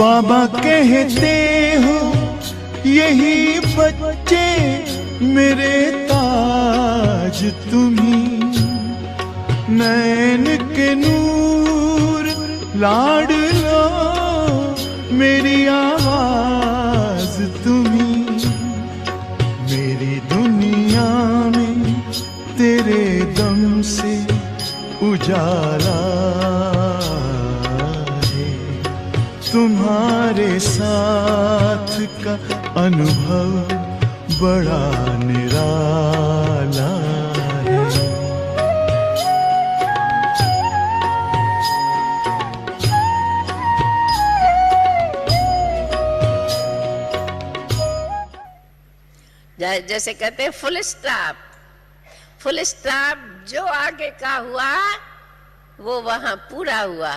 बाबा कहते हो यही बच्चे मेरे ताज तुम्ही, नैन के नूर लाडलो मेरी आवाज तुम्ही, मेरी दुनिया में तेरे दम से उजाला है, तुम्हारे साथ का अनुभव बड़ा निराला है। जैसे कहते हैं फुल स्टॉप, फुल स्टॉप, जो आगे का हुआ वो वहां पूरा हुआ।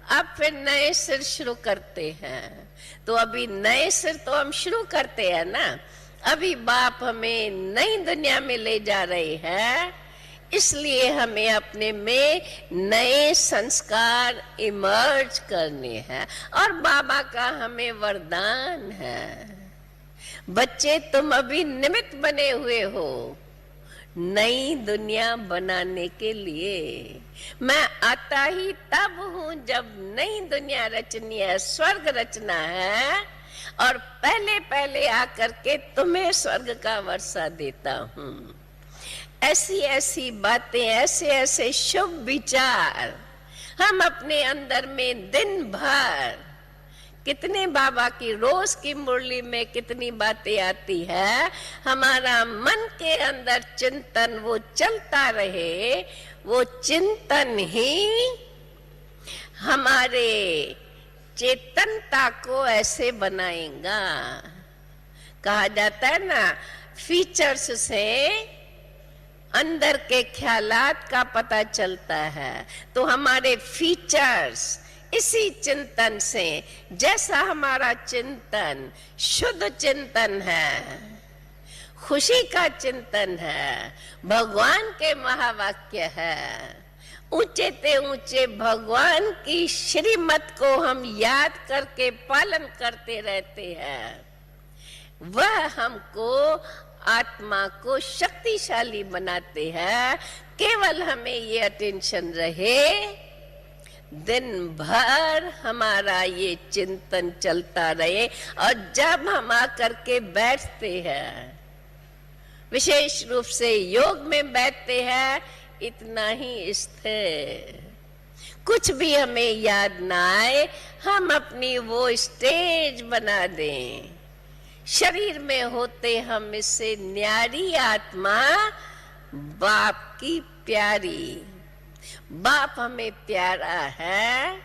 अब फिर नए सिर शुरू करते हैं। तो अभी नए सिर तो हम शुरू करते हैं ना। अभी बाप हमें नई दुनिया में ले जा रहे हैं, इसलिए हमें अपने में नए संस्कार इमर्ज करने हैं। और बाबा का हमें वरदान है, बच्चे तुम अभी निमित्त बने हुए हो नई दुनिया बनाने के लिए। मैं आता ही तब हूं जब नई दुनिया रचनी है, स्वर्ग रचना है, और पहले पहले आकर के तुम्हें स्वर्ग का वर्षा देता हूं। ऐसी ऐसी बातें, ऐसे ऐसे शुभ विचार हम अपने अंदर में दिन भर, कितने बाबा की रोज की मुरली में कितनी बातें आती है। हमारा मन के अंदर चिंतन वो चलता रहे, वो चिंतन ही हमारे चेतनता को ऐसे बनाएगा। कहा जाता है ना, फीचर्स से अंदर के ख्यालात का पता चलता है। तो हमारे फीचर्स इसी चिंतन से, जैसा हमारा चिंतन शुद्ध चिंतन है, खुशी का चिंतन है, भगवान के महावाक्य है, ऊंचे ते ऊंचे भगवान की श्रीमत को हम याद करके पालन करते रहते हैं, वह हमको आत्मा को शक्तिशाली बनाते हैं। केवल हमें ये अटेंशन रहे, दिन भर हमारा ये चिंतन चलता रहे। और जब हम आकर के बैठते हैं, विशेष रूप से योग में बैठते हैं, इतना ही स्थिर, कुछ भी हमें याद ना आए, हम अपनी वो स्टेज बना दें। शरीर में होते हम इससे न्यारी आत्मा, बाप की प्यारी। बाप हमें प्यारा है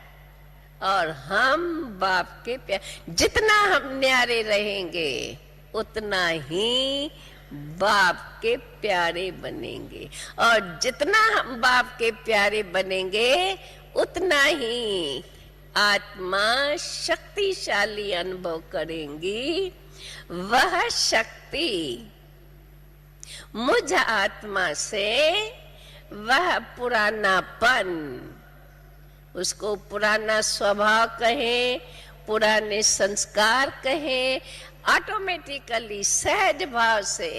और हम बाप के जितना हम न्यारे रहेंगे उतना ही बाप के प्यारे बनेंगे, और जितना हम बाप के प्यारे बनेंगे उतना ही आत्मा शक्तिशाली अनुभव करेंगी। वह शक्ति मुझ आत्मा से, वह पुरानापन, उसको पुराना स्वभाव कहें, पुराने संस्कार कहें, ऑटोमेटिकली सहज भाव से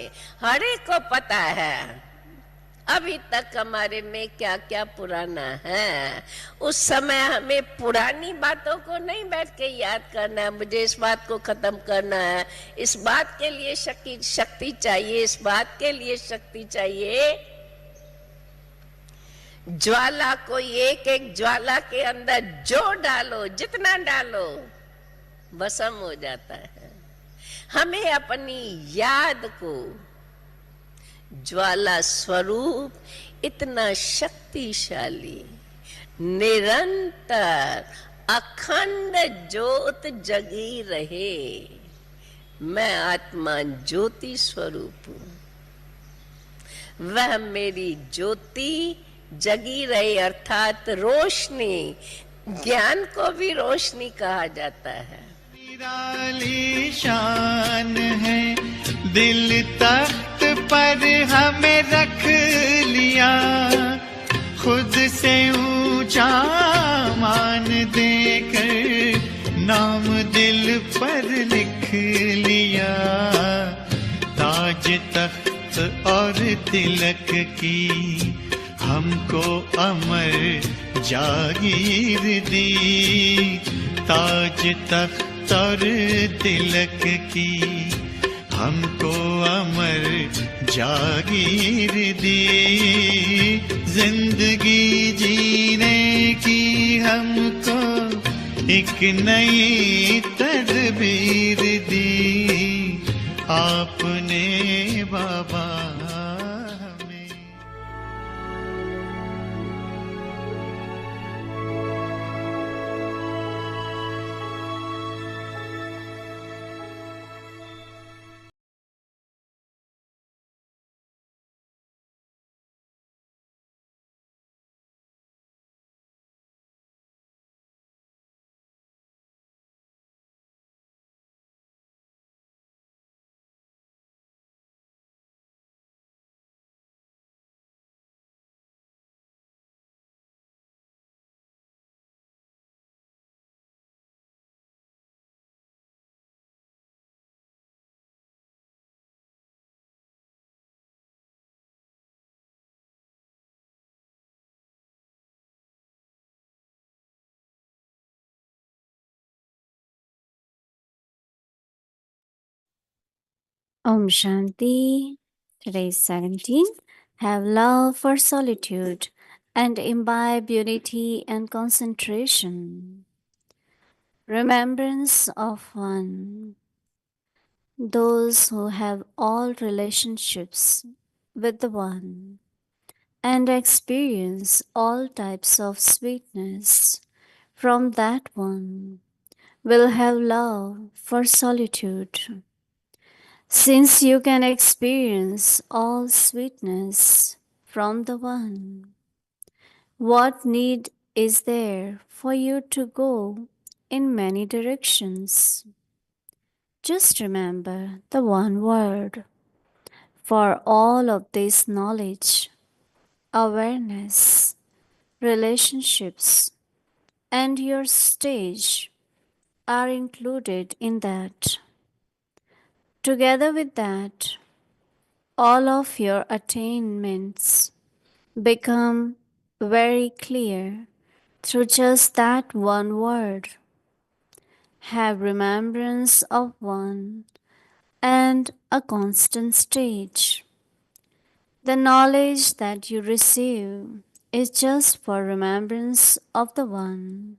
हर एक को पता है अभी तक हमारे में क्या क्या पुराना है। उस समय हमें पुरानी बातों को नहीं बैठ के याद करना है, मुझे इस बात को खत्म करना है, इस बात के लिए शक्ति चाहिए, इस बात के लिए शक्ति चाहिए। ज्वाला को एक एक ज्वाला के अंदर जो डालो, जितना डालो, भस्म हो जाता है। हमें अपनी याद को, ज्वाला स्वरूप इतना शक्तिशाली, निरंतर अखंड ज्योत जगी रहे। मैं आत्मा ज्योति स्वरूप हूं, वह मेरी ज्योति जगी रहे, अर्थात रोशनी। ज्ञान को भी रोशनी कहा जाता है। निराली शान है, दिल तख्त पर हमें रख लिया, खुद से ऊंचा मान देकर नाम दिल पर लिख लिया ताज तख्त और तिलक की हमको अमर जागीर दी ताज तख्त और तिलक की हमको अमर जागीर दी जिंदगी जीने की हमको एक नई तदबीर दी आपने बाबा हमें। Om Shanti. Today is 17. Have love for solitude and imbibe unity and concentration. Remembrance of one. Those who have all relationships with the one and experience all types of sweetness from that one will have love for solitude. Since you can experience all sweetness from the One, what need is there for you to go in many directions? Just remember the one word for all of this knowledge, awareness, relationships, and your stage are included in that. Together with that, all of your attainments become very clear through just that one word. Have remembrance of one and a constant stage. The knowledge that you receive is just for remembrance of the one,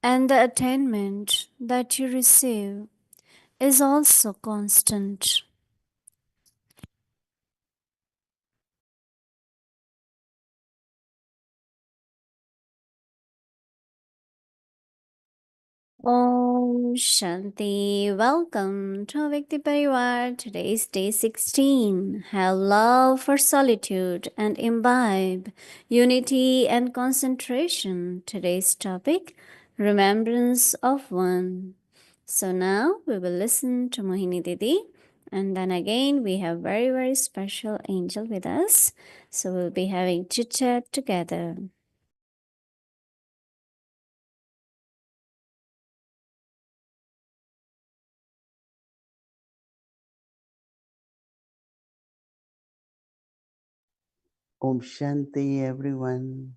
and the attainment that you receive is also constant. Om Shanti. Welcome to Vikti Parivar. Today is day 16. Have love for solitude and imbibe unity and concentration. Today's topic, remembrance of one. So now we will listen to Mohini Didi, and then again we have very special angel with us. So we'll be having chit chat together. Om Shanti, everyone.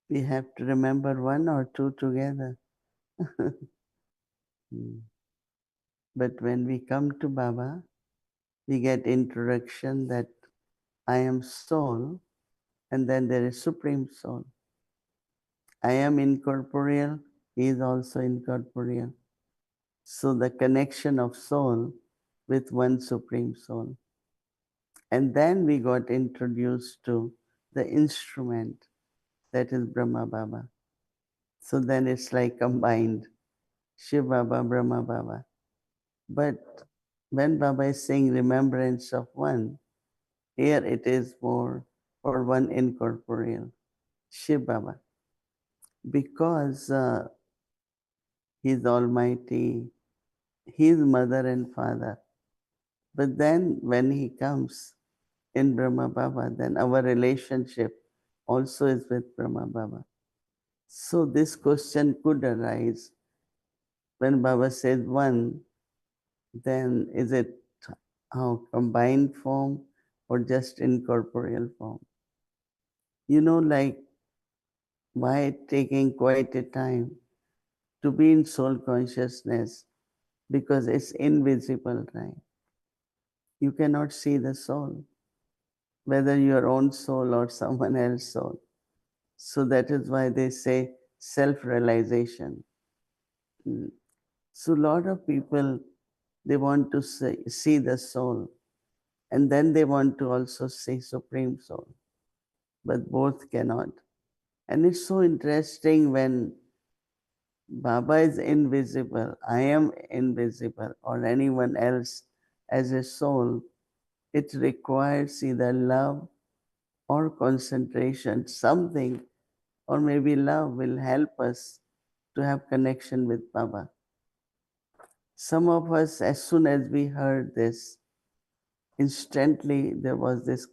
We have to remember one or two together. But when we come to Baba, we get introduction that I am soul, and then there is Supreme Soul. I am incorporeal, he is also incorporeal. So the connection of soul with one Supreme Soul. And then we got introduced to the instrument that is Brahma Baba. So then it's like combined Shiv Baba, Brahma Baba. But when Baba is saying remembrance of one, here it is more for one incorporeal, Shiv Baba. Because He's Almighty, He's Mother and Father. But then when He comes in Brahma Baba, then our relationship also is with Brahma Baba. So this question could arise when Baba says one, then is it how combined form or just incorporeal form? You know, like why taking quite a time to be in soul consciousness? Because it's invisible, right? You cannot see the soul, whether your own soul or someone else's soul. So that is why they say self-realization. Mm. So a lot of people, they want to see the soul, and then they want to also see Supreme Soul, but both cannot. And it's so interesting when Baba is invisible, I am invisible, or anyone else as a soul, it requires either love or concentration, something, or maybe love will help us to have connection with Baba. Some of us, as soon as we heard this, instantly there was this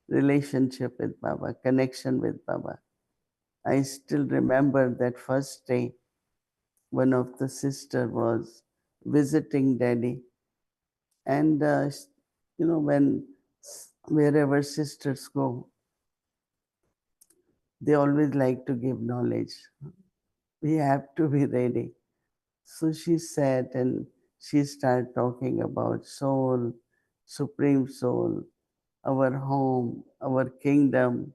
relationship with Baba, connection with Baba. I still remember that first day, one of the sister was visiting Daddy, and when wherever sisters go, they always like to give knowledge. We have to be ready. So she sat and she started talking about soul, supreme soul, our home, our kingdom,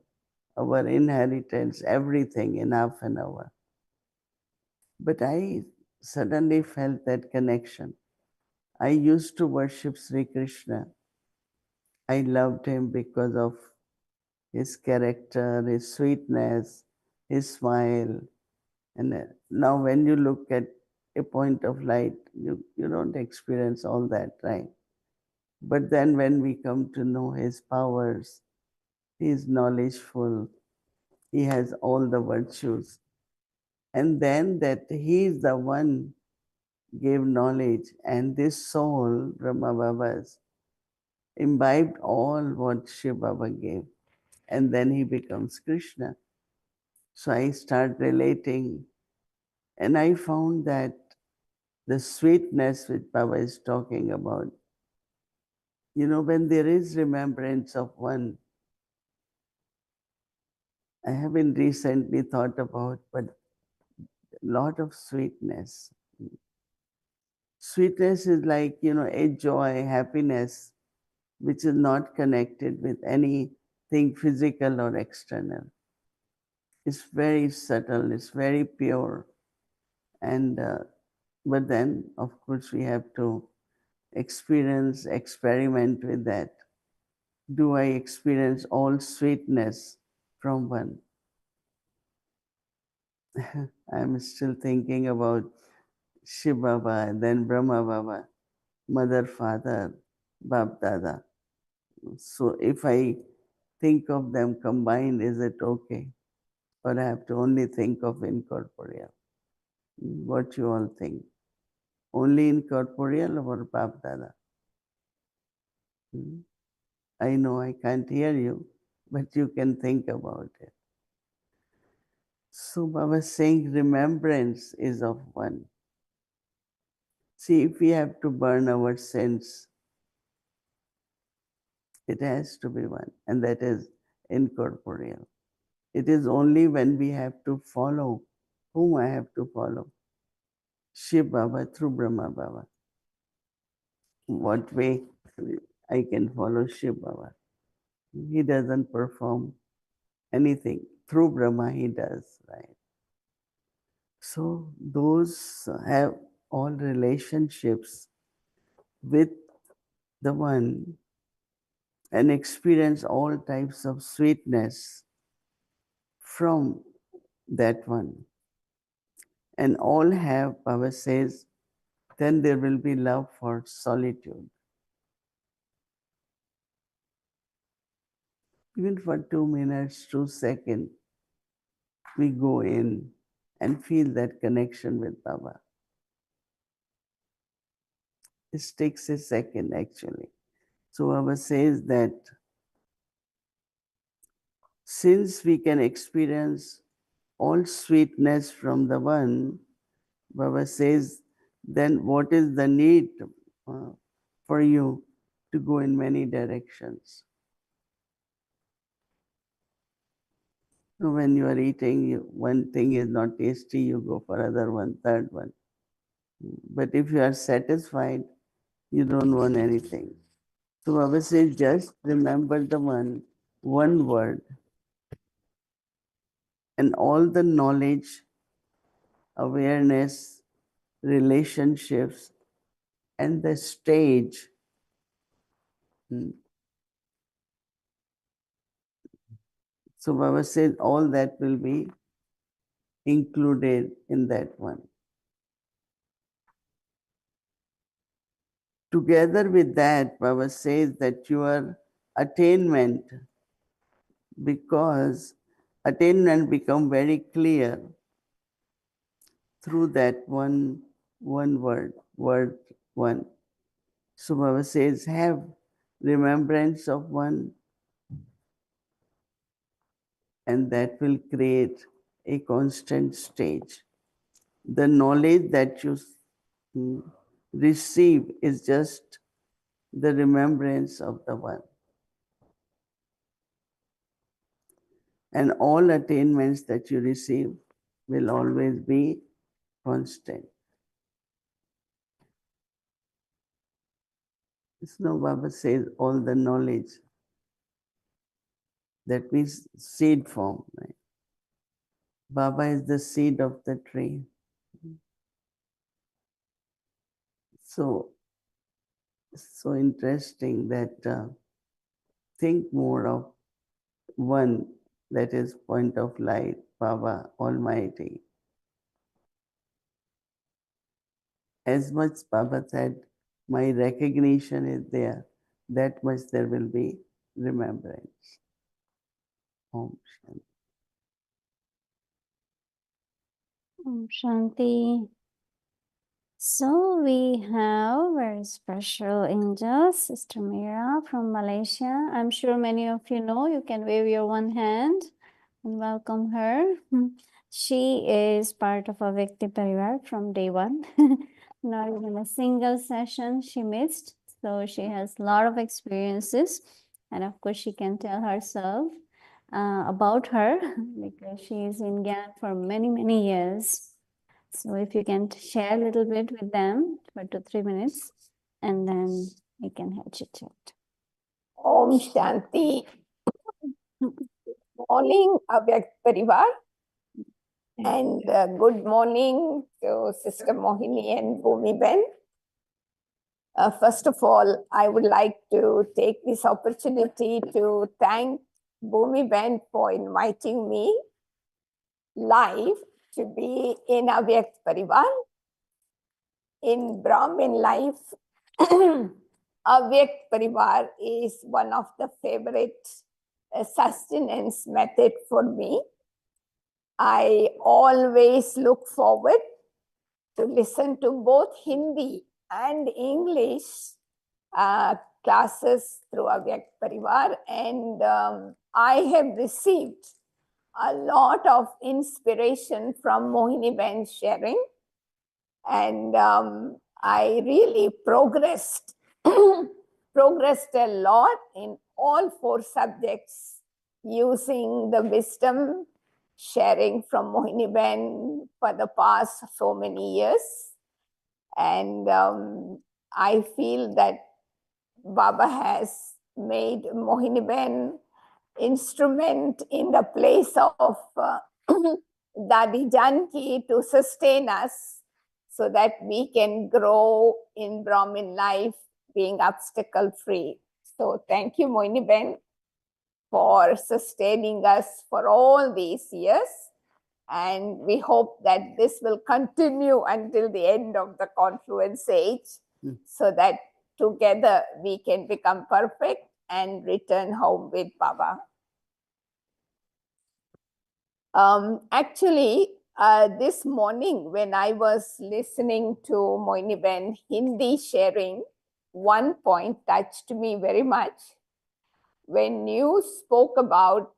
our inheritance, everything in half an hour. But I suddenly felt that connection. I used to worship Sri Krishna. I loved him because of his character, his sweetness, his smile. And now, when you look at a point of light, you don't experience all that, right? But then, when we come to know his powers, he is knowledgeful, he has all the virtues. And then that he is the one gave knowledge, and this soul, Brahma Baba's, imbibed all what Shiv Baba gave. And then he becomes Krishna. So I start relating, and I found that the sweetness which Baba is talking about, when there is remembrance of one, I haven't recently thought about, but a lot of sweetness. Sweetness is like, a joy, happiness, which is not connected with anything physical or external. It's very subtle, it's very pure. And, but then, of course, we have to experiment with that. Do I experience all sweetness from one? I'm still thinking about Shiv Baba, then Brahma Baba, Mother, Father, Bab Dada. So if I think of them combined, is it okay? Or I have to only think of incorporeal? What you all think? Only incorporeal or Bab Dada? I know I can't hear you, but you can think about it. So Baba is saying remembrance is of one. See, if we have to burn our sins, it has to be one, and that is incorporeal. It is only when we have to follow whom I have to follow. Shiv Baba through Brahma Baba. What way I can follow Shiv Baba? He doesn't perform anything. Through Brahma he does, right? So those have all relationships with the one and experience all types of sweetness from that one. And all have, Baba says, then there will be love for solitude. Even for 2 minutes, 2 seconds, we go in and feel that connection with Baba. It takes a second actually. So Baba says that since we can experience all sweetness from the one, Baba says, then what is the need for you to go in many directions? So when you are eating, one thing is not tasty, you go for other one, third one. But if you are satisfied, you don't want anything. So Baba says, just remember the one word, and all the knowledge, awareness, relationships, and the stage. So Baba says all that will be included in that one. Together with that, Baba says that your attainment, because attainment become very clear through that one word one. So Baba says, have remembrance of one, and that will create a constant stage. The knowledge that you receive is just the remembrance of the one. And all attainments that you receive will always be constant. Snow Baba says all the knowledge. That means seed form. Right? Baba is the seed of the tree. So interesting that think more of one, that is point of light, Baba Almighty. As much Baba said, my recognition is there, that much there will be remembrance. Om Shanti. Om Shanti. So we have very special angel, Sister Mira from Malaysia. I'm sure many of you know. You can wave your one hand and welcome her. She is part of a Vyakti Parivar from day one. Not even a single session she missed. So she has a lot of experiences. And of course, she can tell herself about her because she is in Gyan for many, many years. So if you can share a little bit with them for 2-3 minutes, and then we can have chit chat. Om Shanti. Morning, Avyakt Parivar. And good morning to Sister Mohini and Bhumi Ben. First of all, I would like to take this opportunity to thank Bhumi Ben for inviting me live to be in Avyakt Parivar. In Brahmin life, Avyakt Parivar is one of the favorite sustenance method for me. I always look forward to listen to both Hindi and English classes through Avyakt Parivar, and I have received a lot of inspiration from Mohini Ben's sharing, and I really progressed a lot in all 4 subjects using the wisdom sharing from Mohini Ben for the past so many years. And I feel that Baba has made Mohini Ben instrument in the place of Dadi Janki to sustain us so that we can grow in Brahmin life being obstacle free. So thank you, Mohini Ben, for sustaining us for all these years. And we hope that this will continue until the end of the confluence age, so that together we can become perfect and return home with Baba. Actually, this morning when I was listening to Mohini Ben Hindi sharing, one point touched me very much. When you spoke about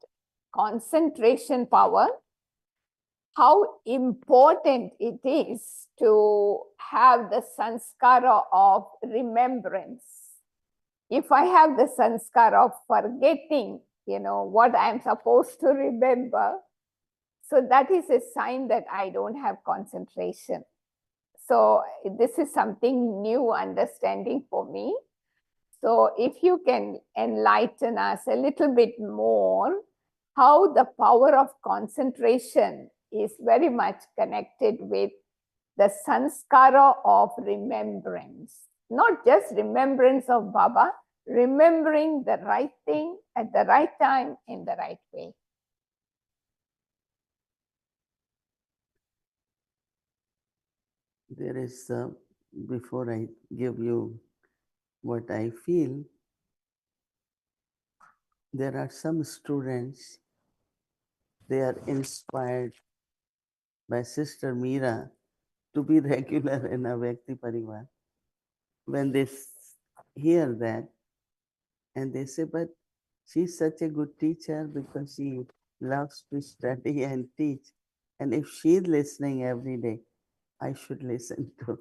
concentration power, how important it is to have the sanskara of remembrance. If I have the sanskara of forgetting, what I'm supposed to remember, so that is a sign that I don't have concentration. So this is something new understanding for me. So if you can enlighten us a little bit more, how the power of concentration is very much connected with the sanskara of remembrance. Not just remembrance of Baba, remembering the right thing at the right time in the right way. There is, before I give you what I feel, there are some students, they are inspired by Sister Meera to be regular in a Vyakti Parivar. When they hear that, and they say, but she's such a good teacher because she loves to study and teach. And if she's listening every day, I should listen too.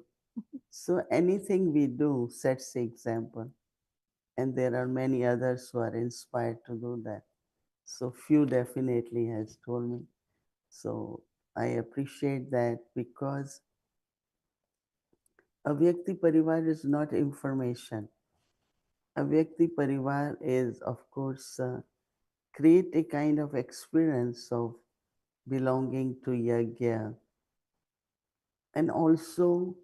So anything we do sets the example. And there are many others who are inspired to do that. So few definitely has told me. So I appreciate that, because Avyakti Parivar is not information. Avyakti Parivar is, of course, create a kind of experience of belonging to yagya, and also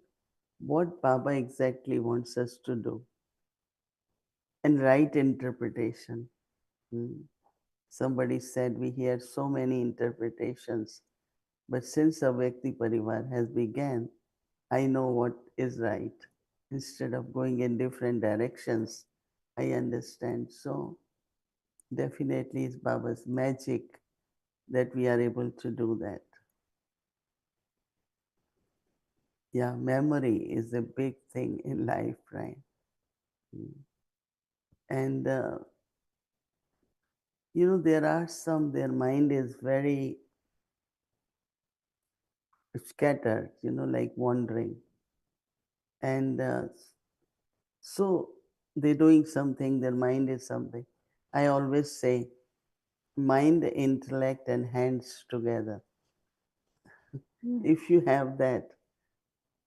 what Baba exactly wants us to do, and right interpretation. Hmm. Somebody said we hear so many interpretations, but since Avyakti Parivar has began, I know what is right. Instead of going in different directions, I understand. So definitely it's Baba's magic that we are able to do that. Yeah, memory is a big thing in life, right? Mm. And there are some, their mind is very scattered, like wandering. And so they're doing something, their mind is something. I always say, mind, intellect, and hands together. If you have that,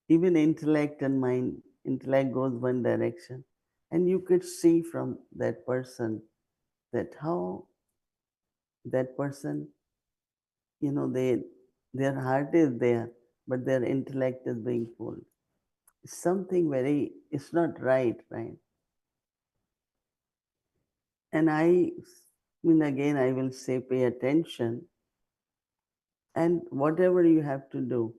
even intellect and mind, intellect goes one direction, and you could see from that person that how that person, their heart is there, but their intellect is being pulled. It's something very, it's not right, right? And again, I will say, pay attention, and whatever you have to do,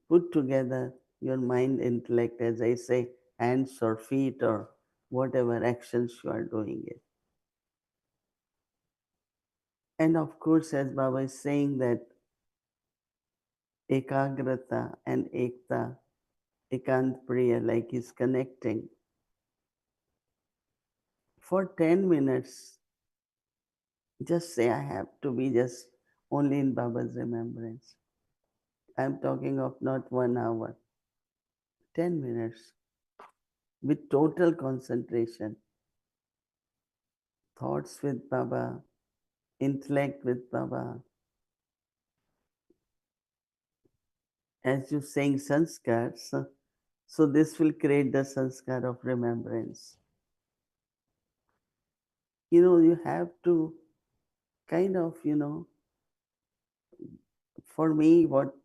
put together your mind, intellect, as I say, hands or feet or whatever actions you are doing it. And of course, as Baba is saying that ekagrata and ekta, ekant prayer, like he's connecting. For 10 minutes, just say, I have to be just only in Baba's remembrance. I'm talking of not 1 hour, 10 minutes with total concentration. Thoughts with Baba, intellect with Baba. As you're saying sanskars, so this will create the sanskar of remembrance. You have to kind of, for me, what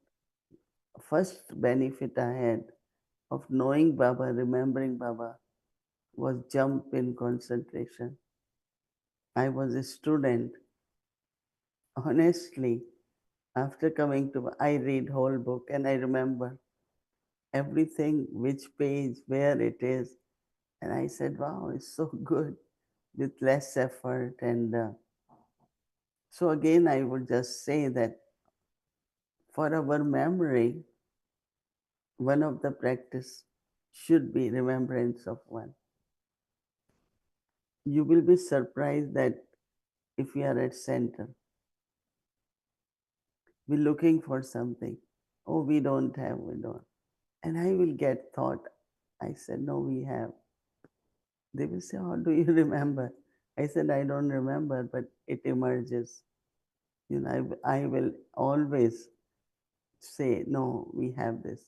first benefit I had of knowing Baba, remembering Baba, was jump in concentration. I was a student. Honestly, after coming to, I read whole book and I remember everything, which page, where it is. And I said, wow, it's so good with less effort. And so again, I would just say that for our memory, one of the practice should be remembrance of one. You will be surprised that if you are at center, We're looking for something. Oh, we don't have, we don't. And I will get thought. I said, no, we have. They will say, how do you remember? I said, I don't remember, but it emerges. I will always say, no, we have this.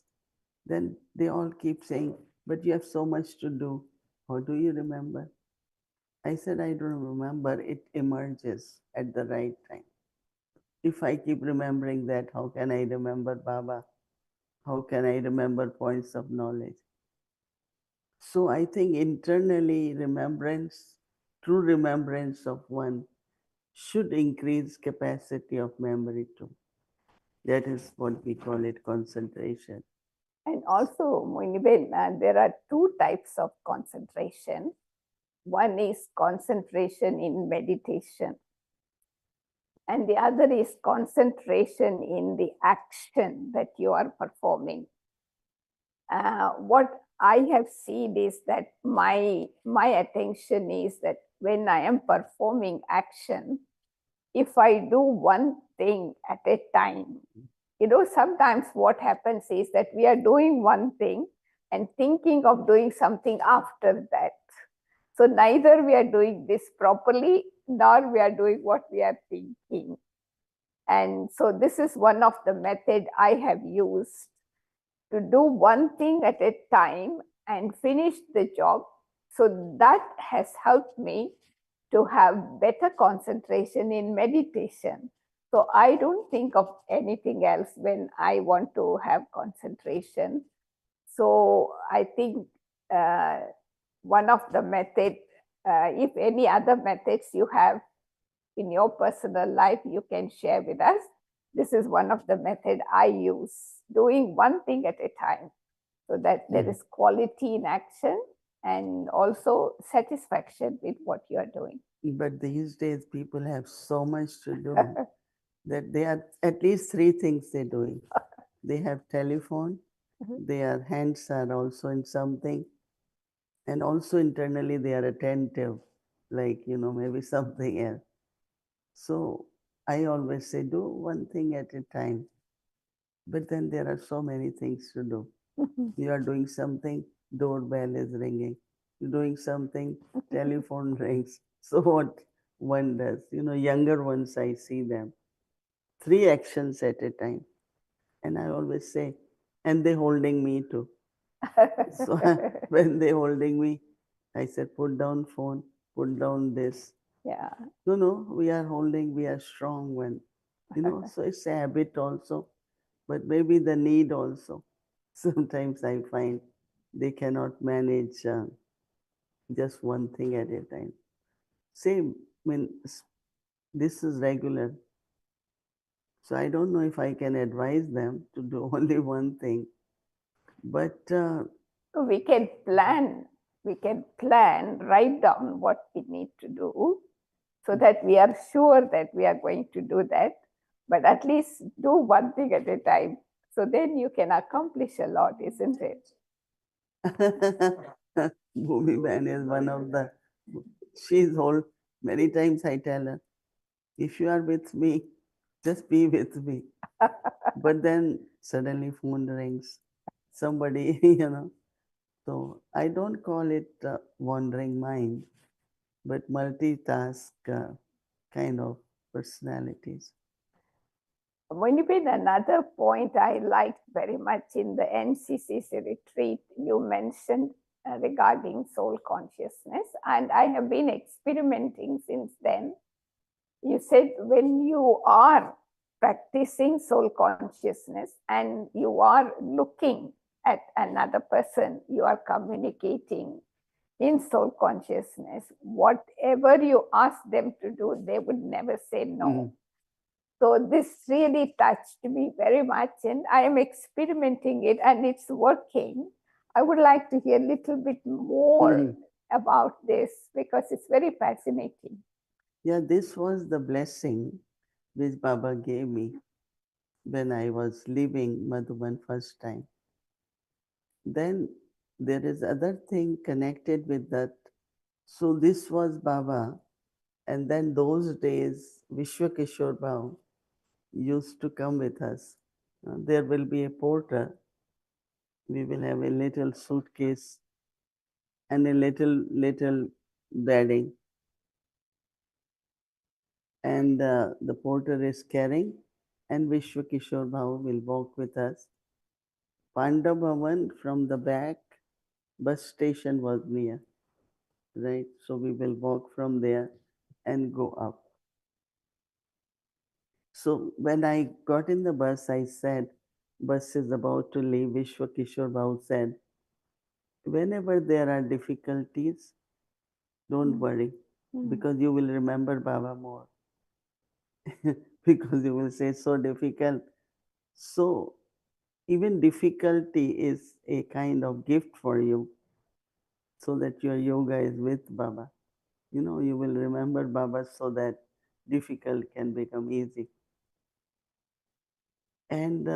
Then they all keep saying, but you have so much to do. How do you remember? I said, I don't remember. It emerges at the right time. If I keep remembering that, how can I remember Baba? How can I remember points of knowledge? So I think internally remembrance, true remembrance of one should increase capacity of memory too. That is what we call it concentration. And also, Mohini, there are two types of concentration. One is concentration in meditation, and the other is concentration in the action that you are performing. What I have seen is that my attention is that when I am performing action, if I do one thing at a time, sometimes what happens is that we are doing one thing and thinking of doing something after that. So neither we are doing this properly, nor we are doing what we are thinking. And so this is one of the method I have used to do one thing at a time and finish the job. So that has helped me to have better concentration in meditation. So I don't think of anything else when I want to have concentration. So I think one of the method, if any other methods you have in your personal life, you can share with us. This is one of the method I use, doing one thing at a time, so that there is quality in action and also satisfaction with what you are doing. But these days people have so much to do that they are at least three things they're doing. They have telephone, their hands are also in something, and also internally they are attentive, like, maybe something else. So I always say, do one thing at a time. But then there are so many things to do. You are doing something, doorbell is ringing. You're doing something, telephone rings. So what one does, younger ones, I see them, three actions at a time. And I always say, and they holding me too. So when they holding me, I said, put down phone, put down this. Yeah. No, we are holding, we are strong one. So it's a habit also, but maybe the need also. Sometimes I find they cannot manage just one thing at a time. Same, this is regular. So I don't know if I can advise them to do only one thing, but we can plan. We can plan, write down what we need to do, so that we are sure that we are going to do that. But at least do one thing at a time. So then you can accomplish a lot, isn't it? Bhumi Man is one of the, she's old. Many times I tell her, if you are with me, just be with me. But then suddenly phone rings, somebody, So I don't call it wandering mind, but multitask kind of personalities. Mohini, another point I liked very much in the NCCC retreat, you mentioned regarding soul consciousness, and I have been experimenting since then. You said when you are practicing soul consciousness and you are looking at another person, you are communicating in soul consciousness. Whatever you ask them to do, they would never say no. So this really touched me very much, and I am experimenting it, and it's working. I would like to hear a little bit more about this, because it's very fascinating. Yeah, this was the blessing which Baba gave me when I was leaving Madhuban first time. Then there is other thing connected with that. So this was Baba, and then those days Vishwa Kishore Bhau, used to come with us. There will be a porter. We will have a little suitcase and a little bedding, and the porter is carrying, and Vishwa Kishore Bhavu will walk with us. Panda Bhavan from the back, bus station was near, right? So we will walk from there and go up. So when I got in the bus, I said, bus is about to leave. Vishwa Kishore Bhavu said, whenever there are difficulties, don't worry, because you will remember Baba more. Because you will say, so difficult. So even difficulty is a kind of gift for you, so that your yoga is with Baba. You will remember Baba so that difficult can become easy. And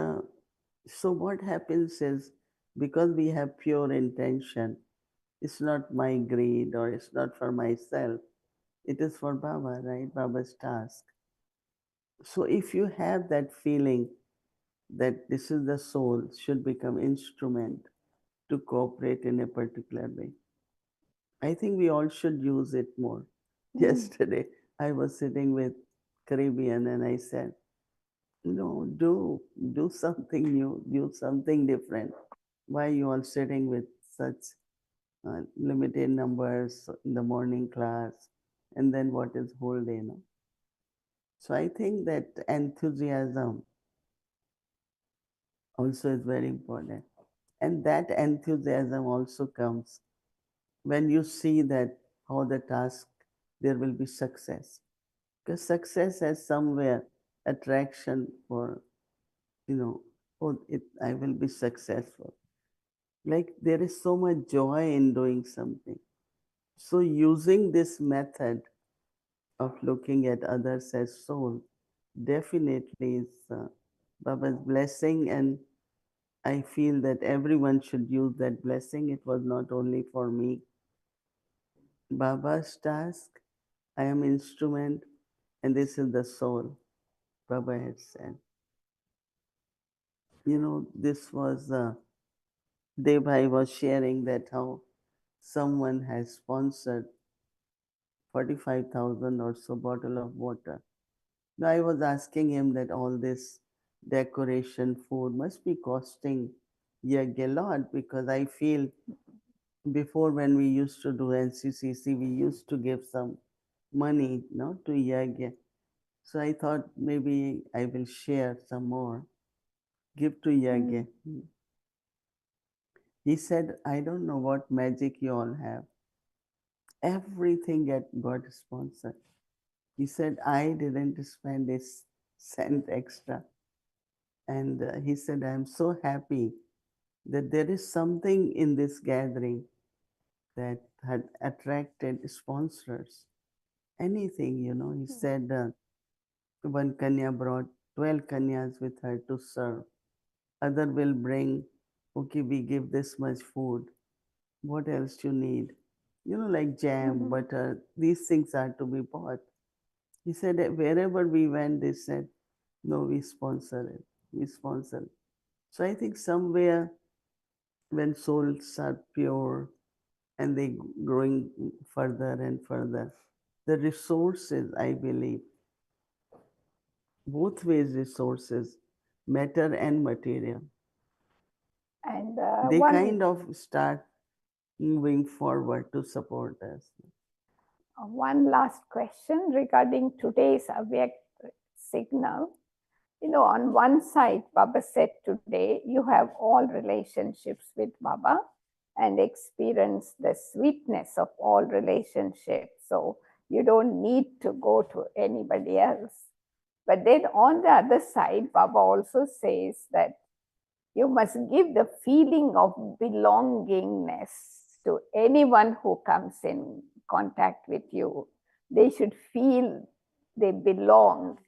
so what happens is, because we have pure intention, it's not my greed or it's not for myself, it is for Baba, right? Baba's task. So if you have that feeling that this is the soul should become instrument to cooperate in a particular way, I think we all should use it more. Yesterday, I was sitting with Caribbean and I said, do something new, do something different. Why you all sitting with such limited numbers in the morning class, and then what is whole day, no? So I think that enthusiasm also is very important. And that enthusiasm also comes when you see that how the task, there will be success. Because success has somewhere attraction for, oh, I will be successful. Like there is so much joy in doing something. So using this method of looking at others as soul definitely is Baba's blessing, and I feel that everyone should use that blessing. It was not only for me. Baba's task, I am instrument, and this is the soul, Baba had said. This was, Devbhai was sharing that how someone has sponsored 45,000 or so bottle of water. Now I was asking him that all this decoration food must be costing yagya a lot, because I feel before, when we used to do NCCC, we used to give some money, to yagya. So I thought maybe I will share some more, give to yagya. He said, I don't know what magic you all have. Everything got sponsored. He said, I didn't spend a cent extra. And he said, I'm so happy that there is something in this gathering that had attracted sponsors. Anything, he said, one Kanya brought 12 Kanyas with her to serve. Other will bring, okay, we give this much food. What else you need? Like jam, butter, these things are to be bought. He said that wherever we went, they said, no, we sponsor it. We sponsor it. So I think somewhere when souls are pure and they growing further and further, the resources, I believe, both ways resources, matter and material, And they kind of start moving forward to support us. one last question regarding today's awake signal. On one side, Baba said today, you have all relationships with Baba and experience the sweetness of all relationships. So you don't need to go to anybody else. But then on the other side, Baba also says that you must give the feeling of belongingness to anyone who comes in contact with you. They should feel they belong.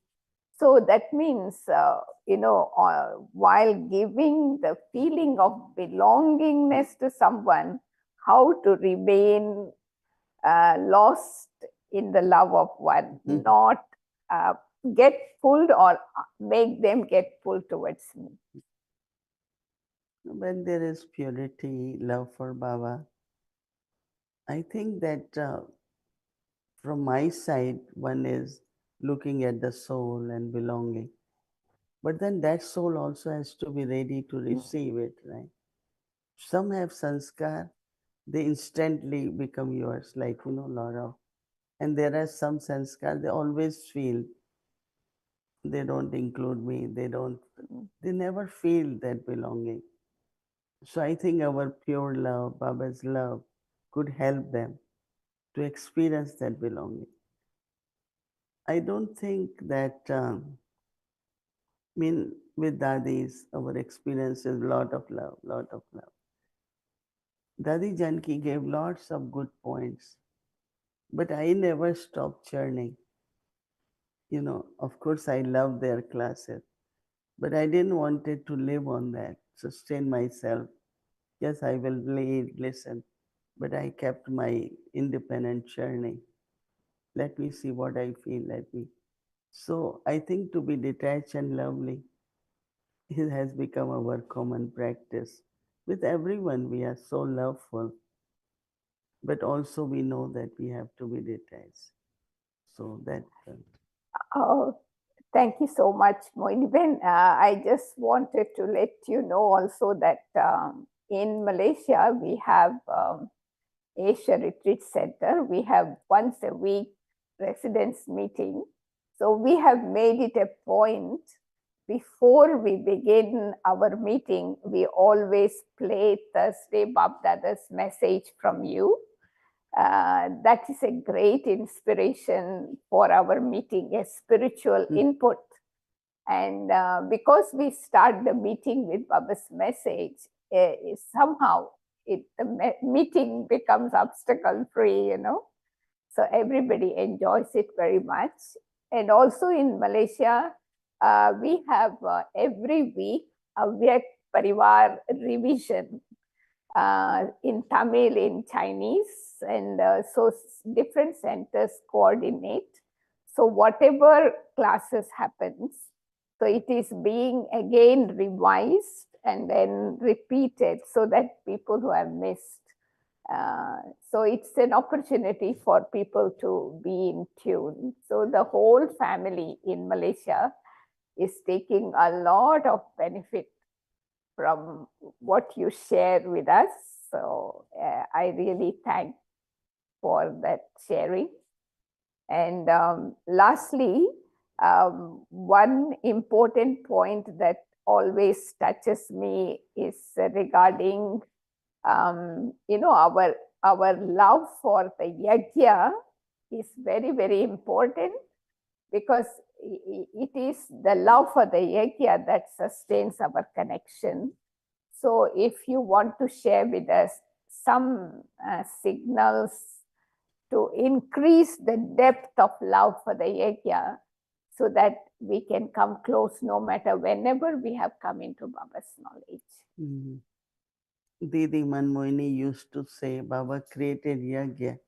So that means, while giving the feeling of belongingness to someone, how to remain lost in the love of one, not get pulled or make them get pulled towards me? When there is purity, love for Baba, I think that from my side, one is looking at the soul and belonging. But then that soul also has to be ready to receive it, right? Some have sanskar, they instantly become yours, like, Laura. And there are some sanskar, they always feel they don't include me, they never feel that belonging. So I think our pure love, Baba's love, could help them to experience that belonging. I don't think that, with dadis, our experience is lot of love, lot of love. Dadi Janki gave lots of good points, but I never stopped churning. Of course, I love their classes, but I didn't want it to live on that, sustain myself. Yes, I will listen, but I kept my independent churning. Let me see what I feel. Let me. So I think to be detached and lovely, it has become our common practice. With everyone, we are so loveful, but also we know that we have to be detached. So that. Oh, thank you so much, Mohini. I just wanted to let you know also that in Malaysia, we have Asia Retreat Center. We have once a week residents meeting. So we have made it a point before we begin our meeting, we always play Thursday Bab Dada's message from you. That is a great inspiration for our meeting, a spiritual input. And because we start the meeting with Baba's message, somehow the meeting becomes obstacle free, So everybody enjoys it very much. And also in Malaysia, we have every week a Vyak Parivar revision in Tamil, in Chinese, and so different centers coordinate. So whatever classes happens, so it is being again revised and then repeated so that people who have missed. So it's an opportunity for people to be in tune. So the whole family in Malaysia is taking a lot of benefit from what you share with us. So I really thank for that sharing. And lastly, one important point that always touches me is regarding, our love for the yagya is very, very important because it is the love for the yagya that sustains our connection. So if you want to share with us some signals to increase the depth of love for the yagya so that we can come close no matter whenever we have come into Baba's knowledge. Mm-hmm. Didi Manmohini used to say, Baba created yagya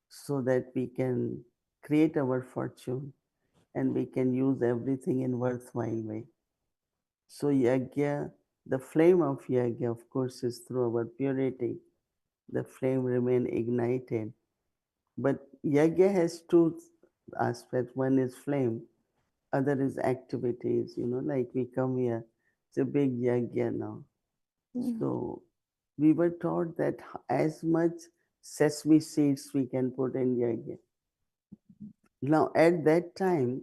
so that we can create our fortune and we can use everything in worthwhile way. So yagya, the flame of yagya, of course, is through our purity. The flame remain ignited. But yagya has two aspects. One is flame, other is activities. Like we come here, it's a big yagya now. So we were taught that as much sesame seeds we can put in yagya. Now at that time,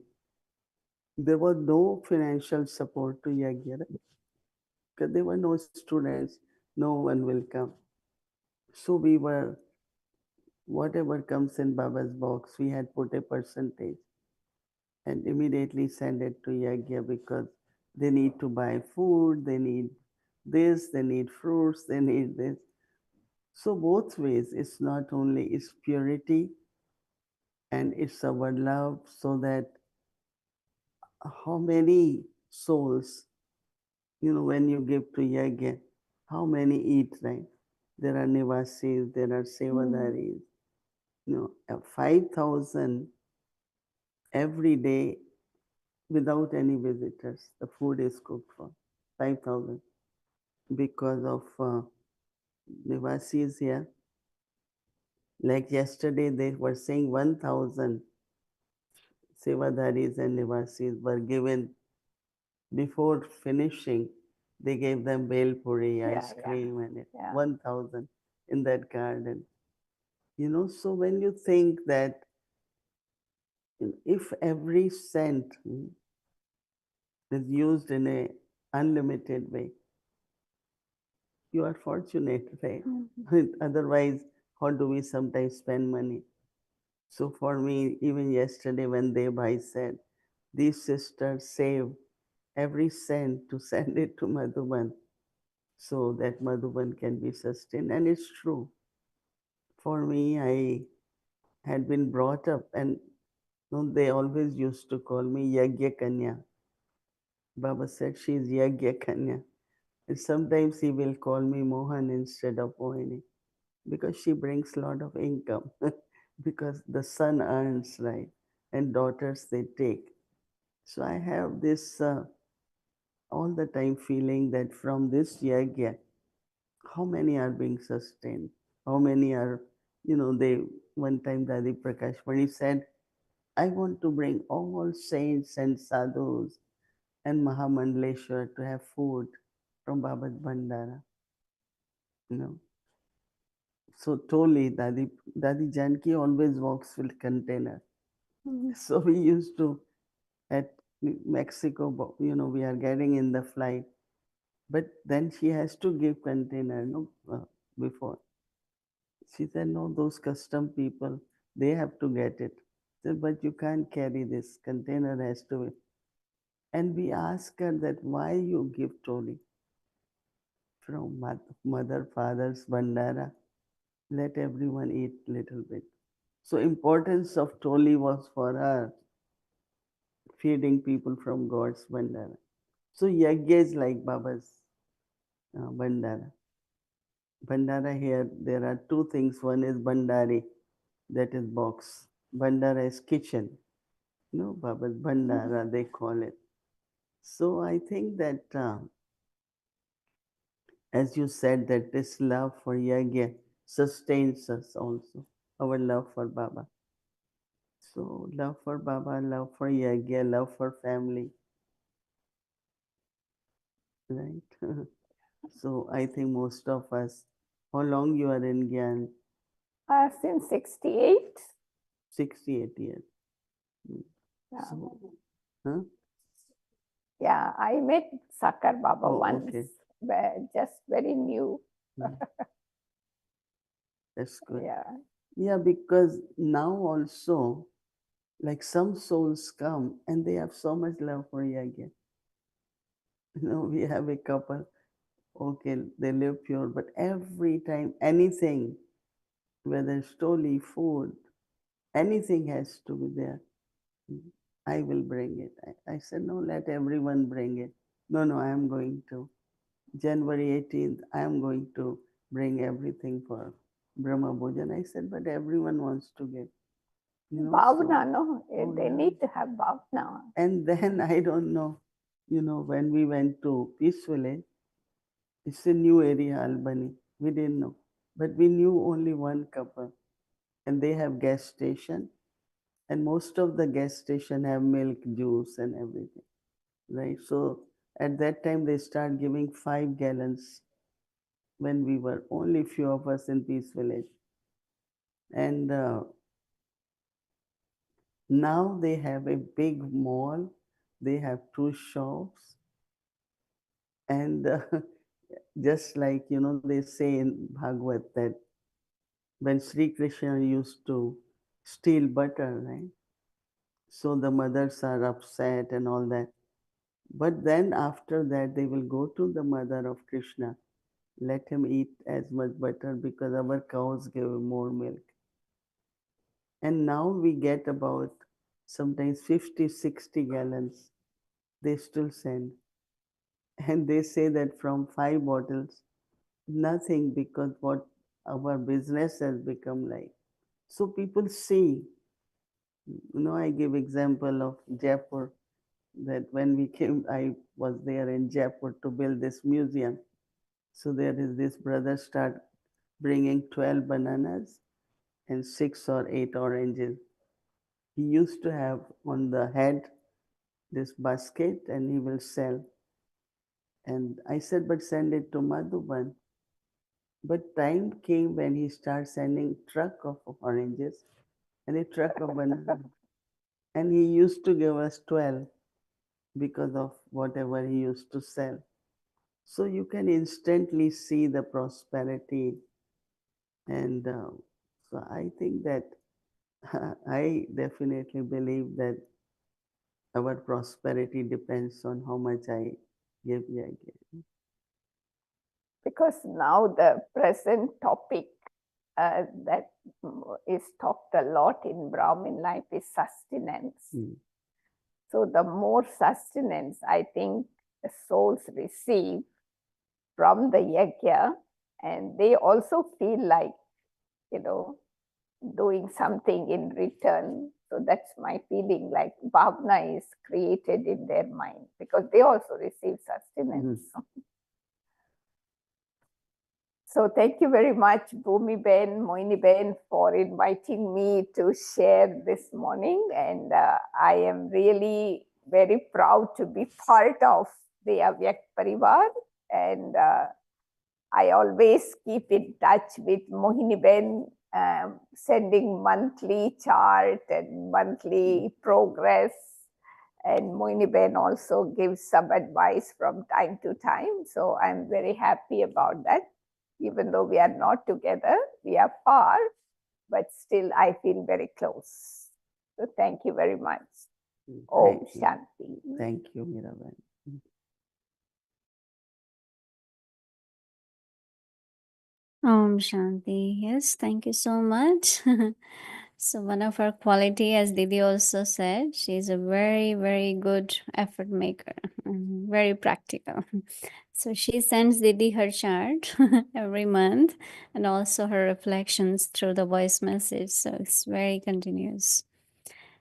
there was no financial support to yagya because there were no students, no one will come. So we were, whatever comes in Baba's box, we had put a percentage and immediately send it to yagya because they need to buy food, they need this, they need fruits, they need this. So both ways, it's not only it's purity and it's our love, so that how many souls, when you give to yagya, how many eat, right? There are nivasis, there are sevadaris, 5,000 every day without any visitors. The food is cooked for 5,000 because of Nivasis here. Like yesterday, they were saying 1,000 Sevadaris and Nivasis were given before finishing. They gave them bel puri, Yeah, ice yeah, cream, and it, yeah. 1,000 in that garden. So when you think that if every cent is used in a unlimited way, you are fortunate, right? Mhm. Otherwise, how do we sometimes spend money? So for me, even yesterday when Devbhai said, these sisters save every cent to send it to Madhuban so that Madhuban can be sustained. And it's true. For me, I had been brought up and they always used to call me Yagya Kanya. Baba said she's Yagya Kanya. And sometimes he will call me Mohan instead of Mohini because she brings a lot of income because the son earns, right? And daughters they take. So I have this all the time feeling that from this yagya, how many are being sustained? How many are, they, one time Dadi Prakash, when he said, I want to bring all saints and sadhus and Mahamandleshwar to have food from Baba's Bandara, you know. So totally, Dadi Janki always walks with container. Mhm. So we used to, at Mexico, we are getting in the flight, but then she has to give container, before. She said, no, those custom people, they have to get it. Said, but you can't carry this container has to be. And we ask her that why you give Toli from mother, father's bandara. Let everyone eat little bit. So importance of Toli was for her feeding people from God's bandara. So yagya is like Baba's bandara. Bandara here, there are two things. One is bandari, that is box. Bandara is kitchen. Baba's bandara, they call it. So I think that, as you said, that this love for yagya sustains us also, our love for Baba. So love for Baba, love for yagya, love for family, right? So I think most of us, how long you are in Gyan? Since 68. 68 years. Mm. Yeah. So, huh? Yeah, I met Sakar Baba Oh, once, okay. just very new. Mm. That's good. Yeah. Yeah, because now also, like some souls come and they have so much love for yagya. We have a couple, okay, they live pure, but every time anything, whether stoli, food, anything has to be there. I will bring it. I said, no, let everyone bring it. No, no, I am going to. January 18th, I am going to bring everything for Brahma Bhojan. I said, but everyone wants to give, so, Bhavna, no? oh They yeah. need to have Bhavna. And then I don't know, when we went to Peace Village, it's a new area, Albany. We didn't know. But we knew only one couple. And they have gas station. And most of the gas station have milk, juice and everything. Right? So at that time they start giving 5 gallons when we were only few of us in Peace Village. And now they have a big mall. They have 2 shops. And just like, they say in Bhagavad that when Sri Krishna used to steal butter, right? So the mothers are upset and all that. But then after that, they will go to the mother of Krishna, let him eat as much butter because our cows give more milk. And now we get about sometimes 50, 60 gallons. They still send. And they say that from 5 bottles, nothing because what our business has become like. So people see, I give example of Jaipur. that when we came, I was there in Jaipur to build this museum. So there is this brother start bringing 12 bananas and 6 or 8 oranges. He used to have on the head this basket and he will sell. And I said, but send it to Madhuban. But time came when he started sending truck of oranges and a truck of bananas. And he used to give us 12 because of whatever he used to sell. So you can instantly see the prosperity. And so I think that I definitely believe that our prosperity depends on how much I give yagya. Because now the present topic that is talked a lot in Brahmin life is sustenance. So the more sustenance I think the souls receive from the yagya, and they also feel like, doing something in return. So that's my feeling, like bhavna is created in their mind because they also receive sustenance. So thank you very much, Bhumi Ben, Mohini Ben, for inviting me to share this morning. And I am really very proud to be part of the Avyakt Parivar. And I always keep in touch with Mohini Ben, sending monthly chart and monthly progress. And Mohini Ben also gives some advice from time to time. So I'm very happy about that. Even though we are not together, we are far, but still I feel very close. So thank you very much. Om Shanti. Thank you, Mirabai. Om Shanti. Yes, thank you so much. So one of her quality, as Didi also said, she's a very, very good effort maker, very practical. So she sends Didi her chart every month and also her reflections through the voice message. So it's very continuous.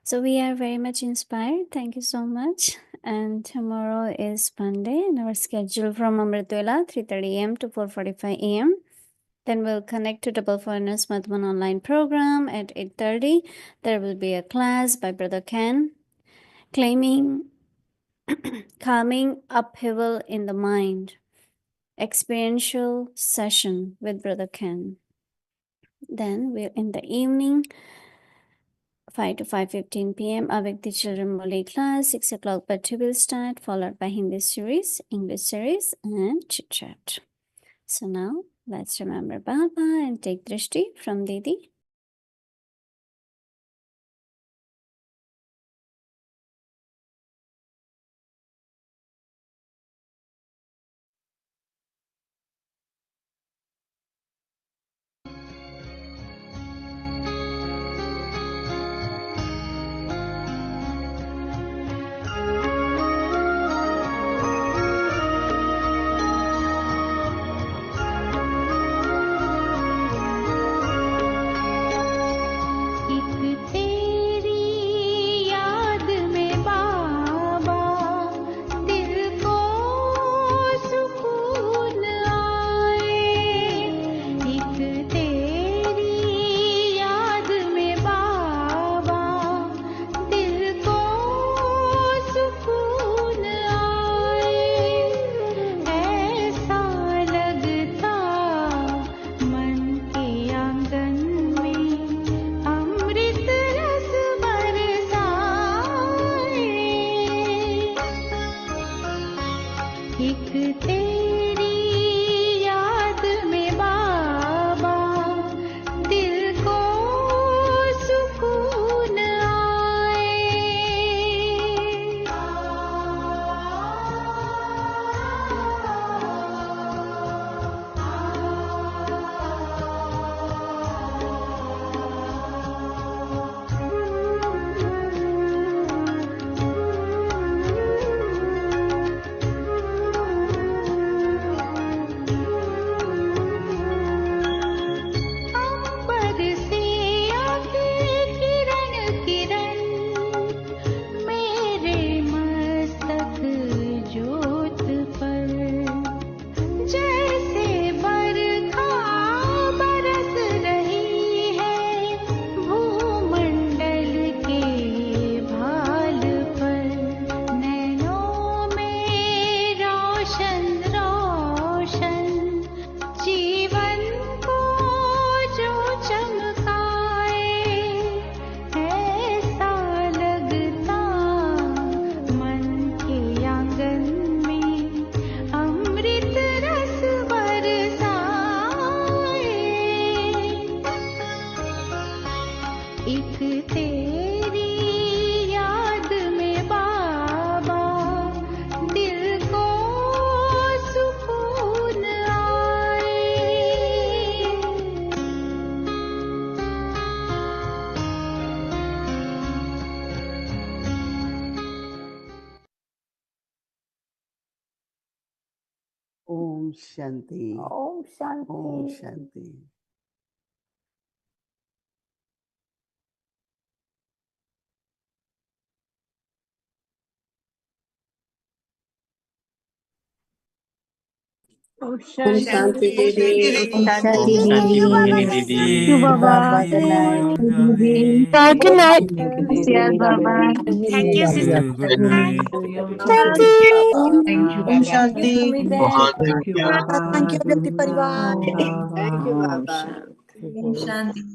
So we are very much inspired. Thank you so much. And tomorrow is Monday and our schedule from Amritwela 3:30 a.m. to 4:45 a.m. Then we'll connect to Double Foreigners Madhvan online program at 8:30. There will be a class by Brother Ken claiming calming upheaval in the mind. Experiential session with Brother Ken. Then we're in the evening, 5 to 5:15 p.m. Avyakti Children Moli class, 6 o'clock Bhatti will start, followed by Hindi series, English series, and chit chat. So now let's remember Baba and take Drishti from Didi. Shanti. Om Shanti. Om Shanti. Om Shanti Didi. Om Shanti Om Shanti Mohini Didi. Didi. Thank you, Baba. Good night. Good night. Yes, Baba. Thank you, See sister. you. Good night. Thank you. Thank you, Om Baba. Shanti. Thank you, Baba. Thank you, Vyakti Parivar. Om Thank you, Baba. Shanti.